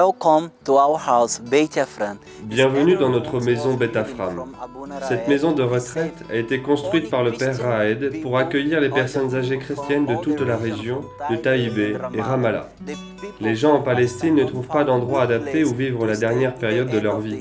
Welcome to our house, Beit Afram. Bienvenue dans notre maison Beit Afram. Cette maison de retraite a été construite par le père Raed pour accueillir les personnes âgées chrétiennes de toute la région, de Taïbé et Ramallah. Les gens en Palestine ne trouvent pas d'endroit adapté où vivre la dernière période de leur vie.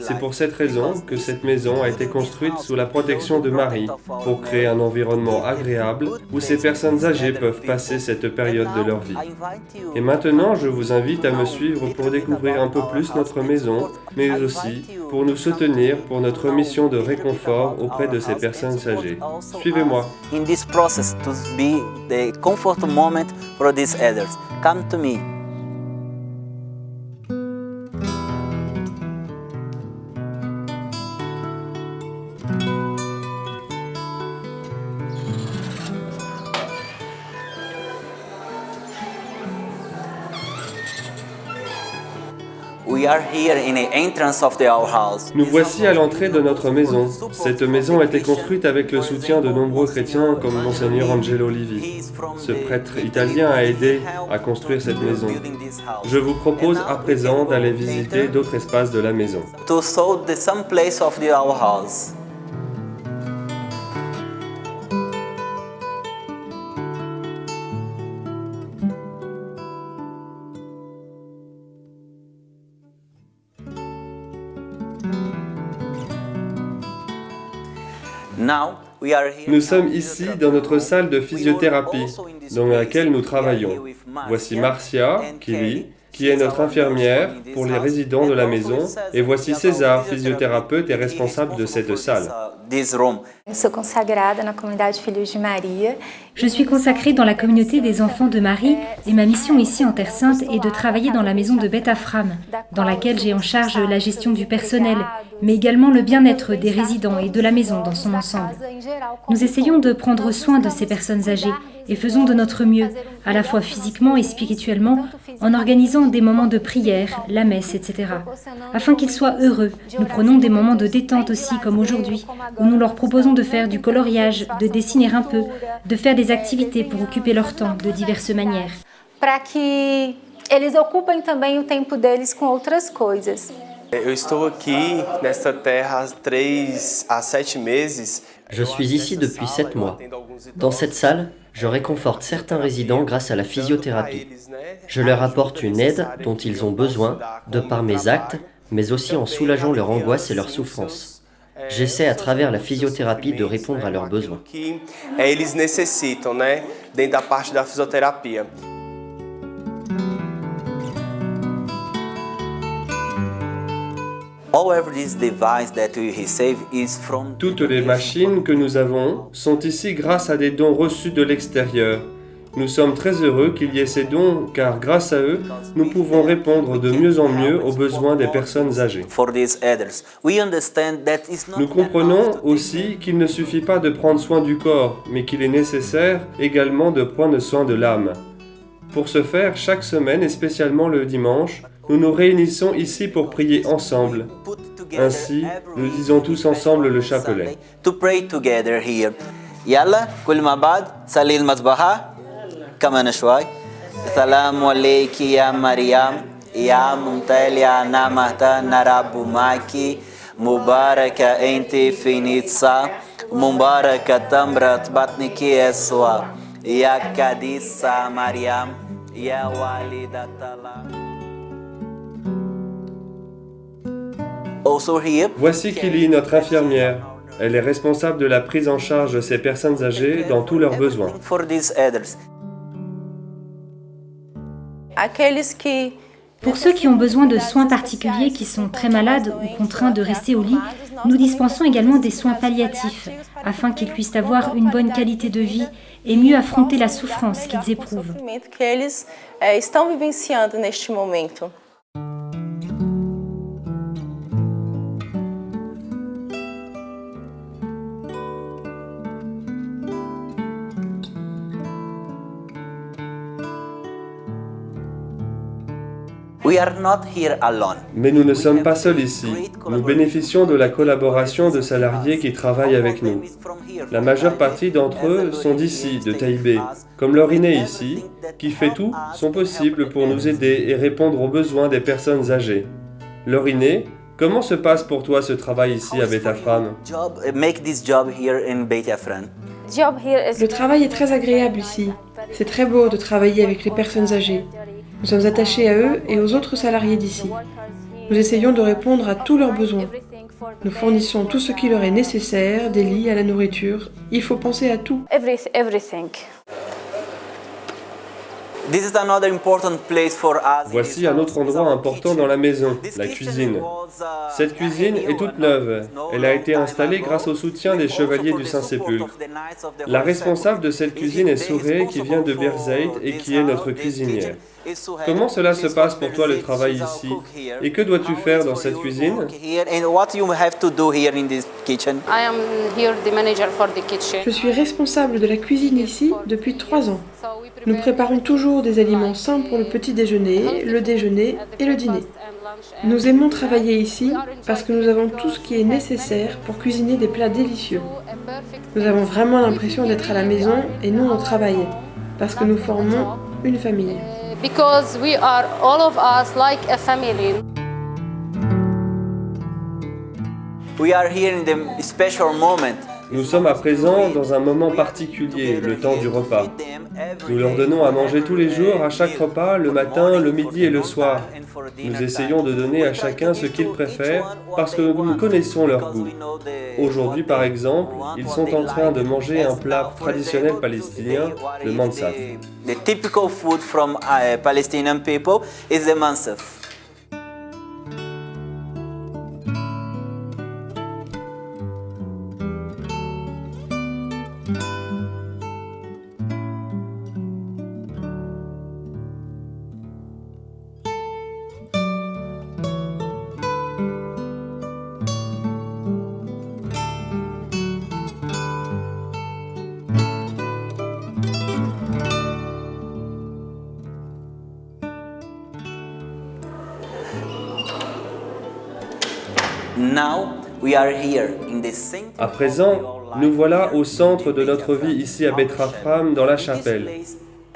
C'est pour cette raison que cette maison a été construite sous la protection de Marie, pour créer un environnement agréable où ces personnes âgées peuvent passer cette période de leur vie. Et maintenant, je vous invite à me suivre pour découvrir un peu plus notre maison, mais aussi pour nous soutenir pour notre mission de réconfort auprès de ces personnes âgées. Suivez-moi. In this process to be the comfort moment for these elders. Come to me. We are here in the entrance of our house. Nous voici à l'entrée de notre maison. Cette maison a été construite avec le soutien de nombreux chrétiens comme Monseigneur Angelo Livi. Ce prêtre italien a aidé à construire cette maison. Je vous propose à présent d'aller visiter d'autres espaces de la maison. To show the some place of our house. Nous sommes ici dans notre salle de physiothérapie, dans laquelle nous travaillons. Voici Marcia, qui est notre infirmière pour les résidents de la maison, et voici César, physiothérapeute et responsable de cette salle. Je suis consacrée dans la communauté des enfants de Marie et ma mission ici en Terre Sainte est de travailler dans la maison de Beit Afram, dans laquelle j'ai en charge la gestion du personnel, mais également le bien-être des résidents et de la maison dans son ensemble. Nous essayons de prendre soin de ces personnes âgées et faisons de notre mieux, à la fois physiquement et spirituellement, en organisant des moments de prière, la messe, etc. Afin qu'ils soient heureux, nous prenons des moments de détente aussi, comme aujourd'hui, où nous leur proposons de faire du coloriage, de dessiner un peu, de faire des activités pour occuper leur temps de diverses manières. Para que eles ocupem também o tempo deles com outras coisas. Eu estou aqui nesta terra há 3 a 7 meses. Je suis ici depuis 7 mois. Dans cette salle, je réconforte certains résidents grâce à la physiothérapie. Je leur apporte une aide dont ils ont besoin, de par mes actes, mais aussi en soulageant leur angoisse et leur souffrance. J'essaie à travers la physiothérapie de répondre à leurs besoins. Eles necessitam, né, dentro da parte da fisioterapia. Toutes les machines que nous avons sont ici grâce à des dons reçus de l'extérieur. Nous sommes très heureux qu'il y ait ces dons car grâce à eux, nous pouvons répondre de mieux en mieux aux besoins des personnes âgées. Nous comprenons aussi qu'il ne suffit pas de prendre soin du corps, mais qu'il est nécessaire également de prendre soin de l'âme. Pour ce faire, chaque semaine et spécialement le dimanche, nous nous réunissons ici pour prier ensemble. Ainsi, nous disons tous ensemble le chapelet. كمان شوي سلام عليك يا مريم يا ممتلئة نعمة الرب معك مباركة أنت في النساء مباركة ثمرة بطنك يسوع يا قديسة مريم يا والدة الله. Voici Kili, notre infirmière. Elle est responsable de la prise en charge de ces personnes âgées dans tous leurs besoins. Pour ceux qui ont besoin de soins particuliers, qui sont très malades ou contraints de rester au lit, nous dispensons également des soins palliatifs, afin qu'ils puissent avoir une bonne qualité de vie et mieux affronter la souffrance qu'ils éprouvent. We are not here alone. Mais nous ne sommes pas seuls ici. Nous bénéficions de la collaboration de salariés qui travaillent avec nous. La majeure partie d'entre eux sont d'ici, de Taipei, comme Lauriné ici, qui fait tout son possible pour nous aider et répondre aux besoins des personnes âgées. Lauriné, comment se passe pour toi ce travail ici à Beit Afram? Make this job here in Beit Afram. Le travail est très agréable ici. C'est très beau de travailler avec les personnes âgées. Nous sommes attachés à eux et aux autres salariés d'ici. Nous essayons de répondre à tous leurs besoins. Nous fournissons tout ce qui leur est nécessaire, des lits à la nourriture. Il faut penser à tout. Everything. This is another important place for us. Voici un autre endroit important dans la maison, la cuisine. Cette cuisine est toute neuve. Elle a été installée grâce au soutien des chevaliers du Saint-Sépulcre. La responsable de cette cuisine est Souré, qui vient de Birzeit et qui est notre cuisinière. Comment cela se passe pour toi le travail ici? Et que dois-tu faire dans cette cuisine? Je suis responsable de la cuisine ici depuis 3 ans. Nous préparons toujours des aliments sains pour le petit déjeuner, le déjeuner et le dîner. Nous aimons travailler ici parce que nous avons tout ce qui est nécessaire pour cuisiner des plats délicieux. Nous avons vraiment l'impression d'être à la maison et non au travail, parce que nous formons une famille. Because we are all of us like a family. We are here in the special moment. Nous sommes à présent dans un moment particulier, le temps du repas. Nous leur donnons à manger tous les jours, à chaque repas, le matin, le midi et le soir. Nous essayons de donner à chacun ce qu'il préfère parce que nous connaissons leur goût. Aujourd'hui, par exemple, ils sont en train de manger un plat traditionnel palestinien, le mansaf. The typical food from Palestinian people is the mansaf. À présent, nous voilà au centre de notre vie ici à Beit Afram, dans la chapelle.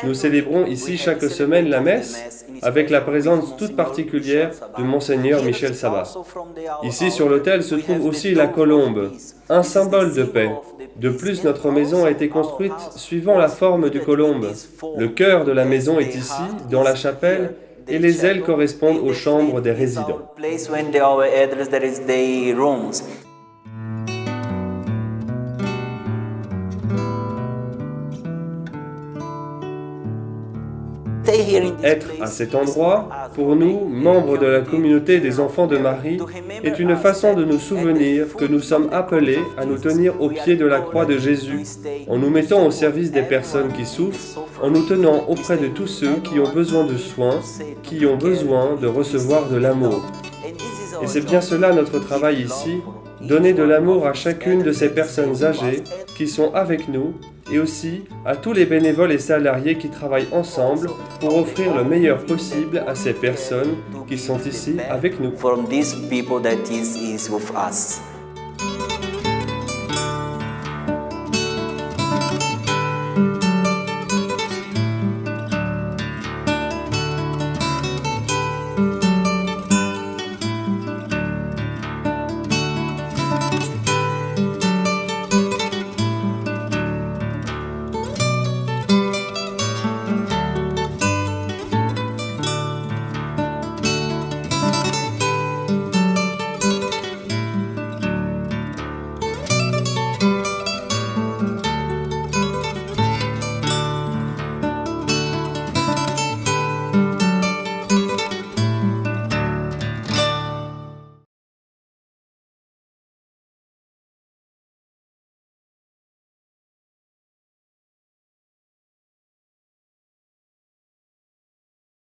Nous célébrons ici chaque semaine la messe avec la présence toute particulière de Monseigneur Michel Sabat. Ici sur l'autel se trouve aussi la colombe, un symbole de paix. De plus, notre maison a été construite suivant la forme du colombe. Le cœur de la maison est ici, dans la chapelle, et les ailes correspondent aux chambres des résidents. Être à cet endroit, pour nous, membres de la communauté des enfants de Marie, est une façon de nous souvenir que nous sommes appelés à nous tenir au pied de la croix de Jésus, en nous mettant au service des personnes qui souffrent, en nous tenant auprès de tous ceux qui ont besoin de soins, qui ont besoin de recevoir de l'amour. Et c'est bien cela notre travail ici, donner de l'amour à chacune de ces personnes âgées qui sont avec nous, et aussi à tous les bénévoles et salariés qui travaillent ensemble pour offrir le meilleur possible à ces personnes qui sont ici avec nous. From these people that is with us.